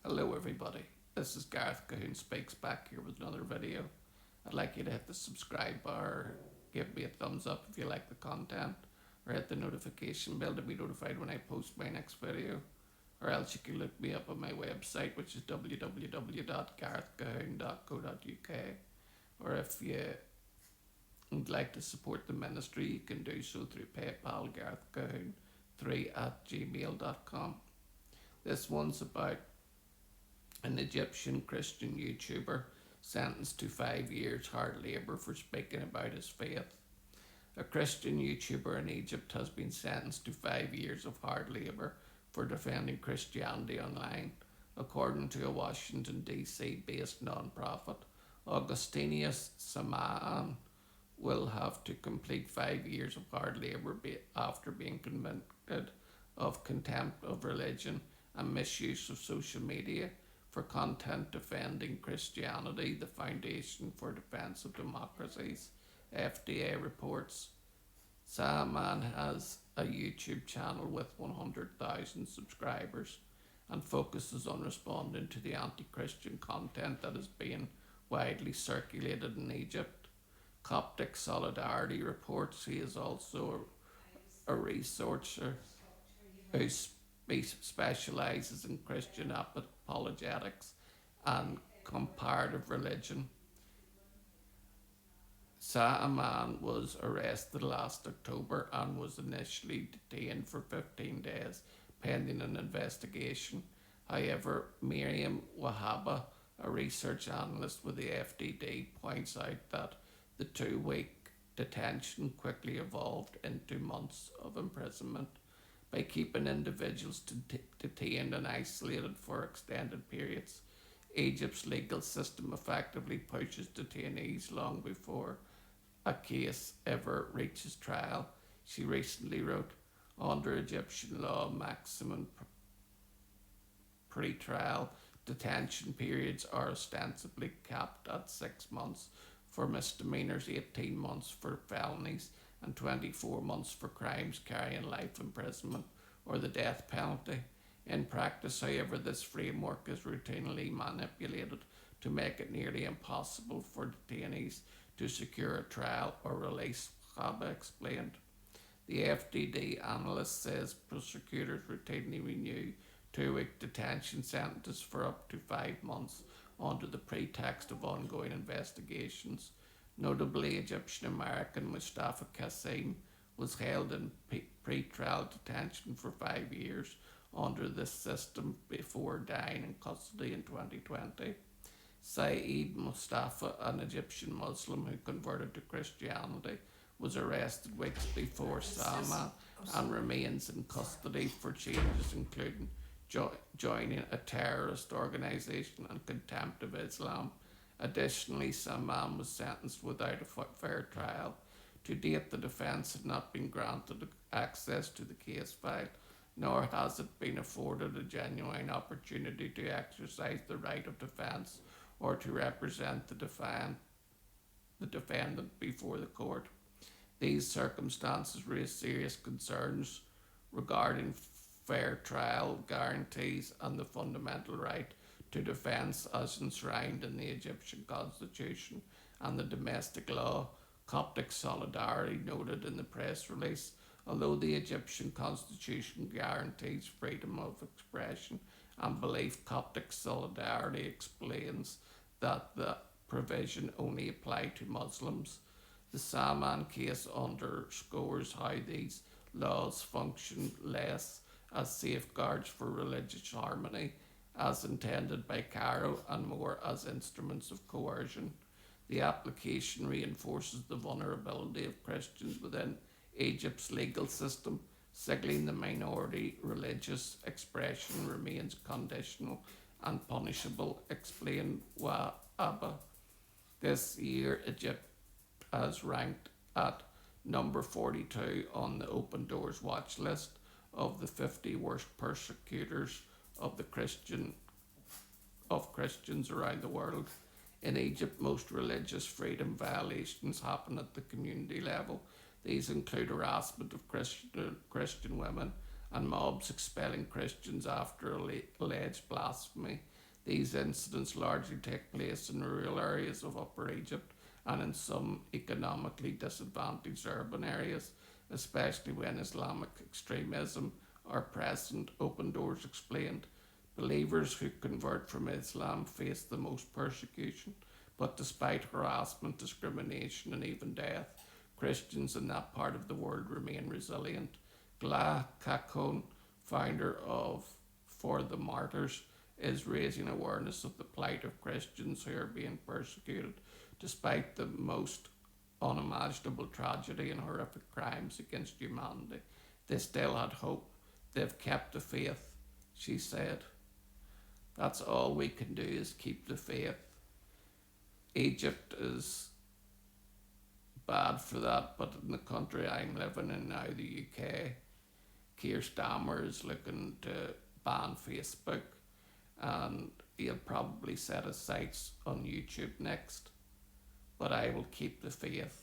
Hello everybody, this is Gareth Cahoon Speaks back here with another video. I'd like you to hit the subscribe bar, give me a thumbs up if you like the content, or hit the notification bell to be notified when I post my next video. Or else you can look me up on my website, which is www.garethcahoon.co.uk. Or if you would like to support the ministry, you can do so through PayPal, garethcahoon3@gmail.com. This one's about an Egyptian Christian YouTuber sentenced to 5 years hard labour for speaking about his faith. A Christian YouTuber in Egypt has been sentenced to 5 years of hard labour for defending Christianity online, according to a Washington DC based non-profit. Augustinius Samaan will have to complete 5 years of hard labour after being convicted of contempt of religion and misuse of social media for content defending Christianity, the Foundation for Defence of Democracies, FDA reports. Salman has a YouTube channel with 100,000 subscribers and focuses on responding to the anti-Christian content that is being widely circulated in Egypt. Coptic Solidarity reports he is also a researcher who specialises in Christian apologetics and comparative religion. Saaman was arrested last October and was initially detained for 15 days pending an investigation. However, Miriam Wahaba, a research analyst with the FDD, points out that the 2 week detention quickly evolved into months of imprisonment. By keeping individuals detained and isolated for extended periods, Egypt's legal system effectively pushes detainees long before a case ever reaches trial. She recently wrote, under Egyptian law, maximum pre-trial detention periods are ostensibly capped at 6 months for misdemeanors, 18 months for felonies, and 24 months for crimes carrying life imprisonment or the death penalty. In practice, however, this framework is routinely manipulated to make it nearly impossible for detainees to secure a trial or release, Wahaba explained. The FDD analyst says prosecutors routinely renew 2 week detention sentences for up to 5 months under the pretext of ongoing investigations. Notably, Egyptian American Mustafa Qasim was held in pre-trial detention for 5 years under this system before dying in custody in 2020. Saeed Mustafa, an Egyptian Muslim who converted to Christianity, was arrested weeks before Salman and remains in custody for charges including joining a terrorist organisation and contempt of Islam. Additionally, Salman was sentenced without a fair trial. To date, the defence had not been granted access to the case file, nor has it been afforded a genuine opportunity to exercise the right of defence or to represent the defendant before the court. These circumstances raise serious concerns regarding fair trial guarantees and the fundamental right to defence as enshrined in the Egyptian constitution and the domestic law. Coptic Solidarity noted in the press release, although the Egyptian constitution guarantees freedom of expression and belief, Coptic Solidarity explains that the provision only applied to Muslims. The Salman case underscores how these laws function less as safeguards for religious harmony, as intended by Cairo, and more as instruments of coercion. The application reinforces the vulnerability of Christians within Egypt's legal system, signaling the minority religious expression remains conditional and punishable, explained Wahaba. This year, Egypt has ranked at number 42 on the Open Doors watch list of the 50 worst persecutors of Christians around the world. In Egypt, most religious freedom violations happen at the community level. These include harassment of Christian women and mobs expelling Christians after alleged blasphemy. These incidents largely take place in rural areas of Upper Egypt and in some economically disadvantaged urban areas, especially when Islamic extremism are present. Open Doors explained. Believers who convert from Islam face the most persecution, but despite harassment, discrimination, and even death, Christians in that part of the world remain resilient. Gla Kakon, founder of For the Martyrs, is raising awareness of the plight of Christians who are being persecuted despite the most unimaginable tragedy and horrific crimes against humanity. They still had hope. They've kept the faith, she said. That's all we can do is keep the faith. Egypt is bad for that, but in the country I'm living in now, the UK, Keir Starmer is looking to ban Facebook, and he'll probably set his sights on YouTube next. But I will keep the faith.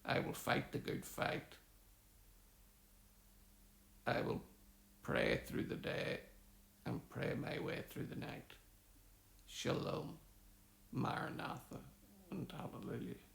I will fight the good fight. I will pray through the day and pray my way through the night. Shalom, Maranatha, and Hallelujah.